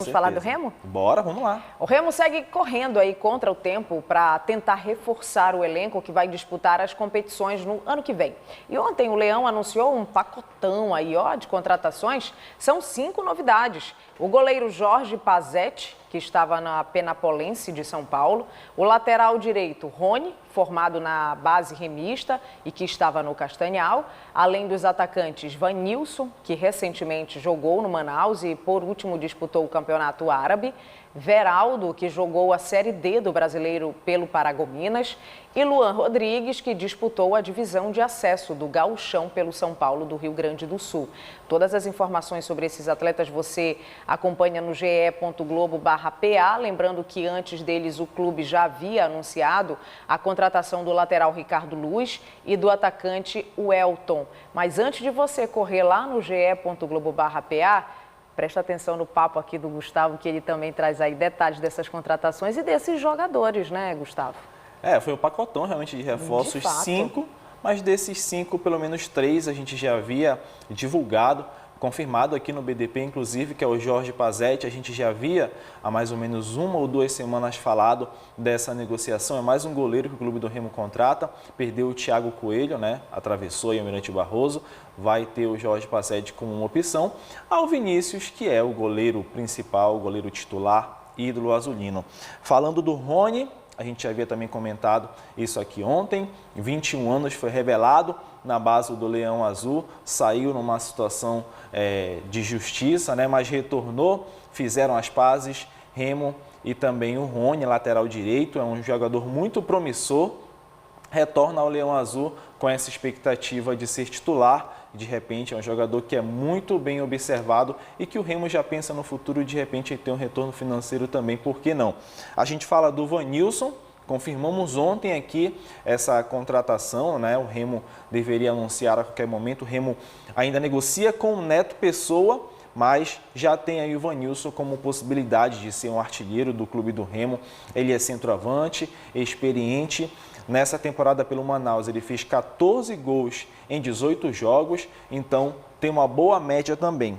Vamos falar do Remo? Bora, vamos lá. O Remo segue correndo aí contra o tempo para tentar reforçar o elenco que vai disputar as competições no ano que vem. E ontem o Leão anunciou um pacotão aí, de contratações. São 5 novidades. O goleiro Jorge Pazetti, que estava na Penapolense de São Paulo. O lateral direito, Rony, formado na base remista e que estava no Castanhal. Além dos atacantes, Vanilson, que recentemente jogou no Manaus e por último disputou o Campeonato Árabe. Veraldo, que jogou a Série D do Brasileiro pelo Paragominas. E Luan Rodrigues, que disputou a divisão de acesso do Gauchão pelo São Paulo do Rio Grande do Sul. Todas as informações sobre esses atletas você acompanha no ge.globo/PA. Lembrando que antes deles o clube já havia anunciado a contratação do lateral Ricardo Luz e do atacante Welton. Mas antes de você correr lá no ge.globo/PA, presta atenção no papo aqui do Gustavo, que ele também traz aí detalhes dessas contratações e desses jogadores, né, Gustavo? Foi um pacotão realmente de reforços, 5, mas desses 5, pelo menos 3 a gente já havia divulgado, confirmado aqui no BDP, inclusive, que é o Jorge Pazetti. A gente já havia há mais ou menos 1 ou 2 semanas falado dessa negociação. É mais um goleiro que o Clube do Remo contrata. Perdeu o Thiago Coelho, né? Atravessou aí o Almirante Barroso. Vai ter o Jorge Pazetti como uma opção. Ao Vinícius, que é o goleiro principal, o goleiro titular, ídolo azulino. Falando do Rony, a gente já havia também comentado isso aqui ontem. 21 anos, foi revelado na base do Leão Azul, saiu numa situação de justiça, né? Mas retornou, fizeram as pazes, Remo e também o Rony, lateral direito, é um jogador muito promissor, retorna ao Leão Azul com essa expectativa de ser titular. De repente, é um jogador que é muito bem observado e que o Remo já pensa no futuro, de repente, em ter um retorno financeiro também, por que não? A gente fala do Vanilson, confirmamos ontem aqui essa contratação, né? O Remo deveria anunciar a qualquer momento. O Remo ainda negocia com o Neto Pessoa, mas já tem aí o Vanilson como possibilidade de ser um artilheiro do clube do Remo. Ele é centroavante, experiente. Nessa temporada pelo Manaus, ele fez 14 gols em 18 jogos, então tem uma boa média também.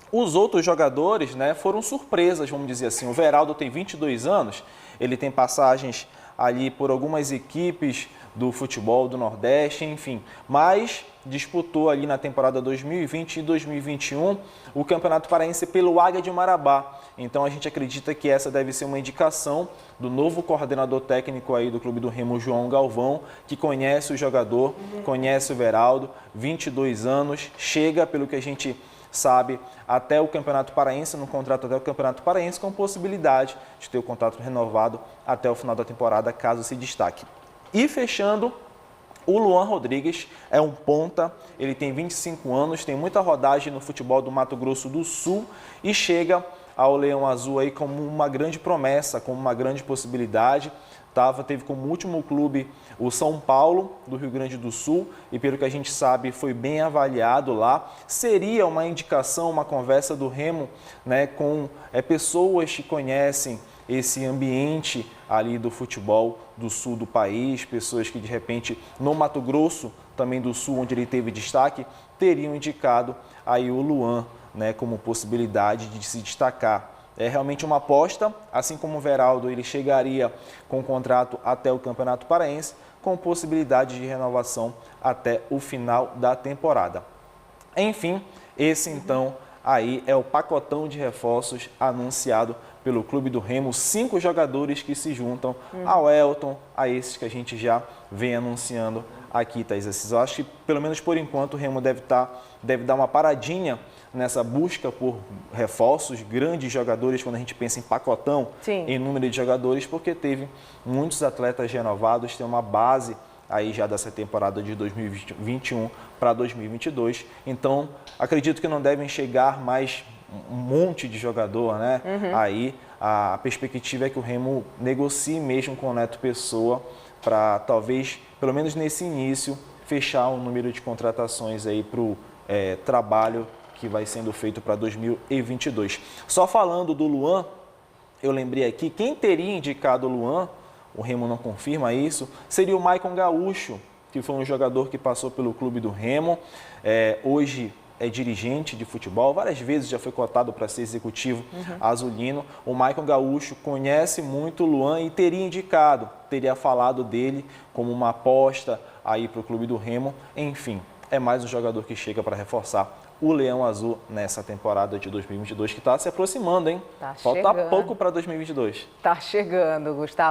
Os outros jogadores, né, foram surpresas, vamos dizer assim. O Veraldo tem 22 anos, ele tem passagens ali por algumas equipes do futebol do Nordeste, enfim, mas disputou ali na temporada 2020 e 2021 o Campeonato Paraense pelo Águia de Marabá. Então a gente acredita que essa deve ser uma indicação do novo coordenador técnico aí do Clube do Remo, João Galvão, que conhece o jogador, conhece o Veraldo, 22 anos, chega, pelo que a gente sabe, até o Campeonato Paraense, no contrato até o Campeonato Paraense, com possibilidade de ter o contrato renovado até o final da temporada, caso se destaque. E fechando, o Luan Rodrigues é um ponta, ele tem 25 anos, tem muita rodagem no futebol do Mato Grosso do Sul e chega ao Leão Azul aí como uma grande promessa, como uma grande possibilidade. Teve como último clube o São Paulo, do Rio Grande do Sul, e pelo que a gente sabe foi bem avaliado lá. Seria uma indicação, uma conversa do Remo, né, com pessoas que conhecem esse ambiente ali do futebol do sul do país, pessoas que de repente no Mato Grosso, também do sul, onde ele teve destaque, teriam indicado aí o Luan, né, como possibilidade de se destacar. É realmente uma aposta, assim como o Veraldo, ele chegaria com o contrato até o Campeonato Paraense, com possibilidade de renovação até o final da temporada. Enfim, esse então aí é o pacotão de reforços anunciado pelo Clube do Remo, 5 jogadores que se juntam ao Welton, a esses que a gente já vem anunciando aqui, Thaís. Eu acho que, pelo menos por enquanto, o Remo deve dar uma paradinha nessa busca por reforços, grandes jogadores, quando a gente pensa em pacotão, Sim, em número de jogadores, porque teve muitos atletas renovados, tem uma base aí já dessa temporada de 2021 para 2022. Então, acredito que não devem chegar mais um monte de jogador, né? Aí a perspectiva é que o Remo negocie mesmo com o Neto Pessoa para talvez, pelo menos nesse início, fechar um número de contratações aí para o trabalho que vai sendo feito para 2022. Só falando do Luan, eu lembrei aqui, quem teria indicado o Luan, o Remo não confirma isso, seria o Maicon Gaúcho, que foi um jogador que passou pelo Clube do Remo. Hoje é dirigente de futebol, várias vezes já foi cotado para ser executivo azulino. O Maicon Gaúcho conhece muito o Luan e teria falado dele como uma aposta aí para o clube do Remo. Enfim, é mais um jogador que chega para reforçar o Leão Azul nessa temporada de 2022 que está se aproximando, hein? Falta pouco para 2022. Tá chegando, Gustavo.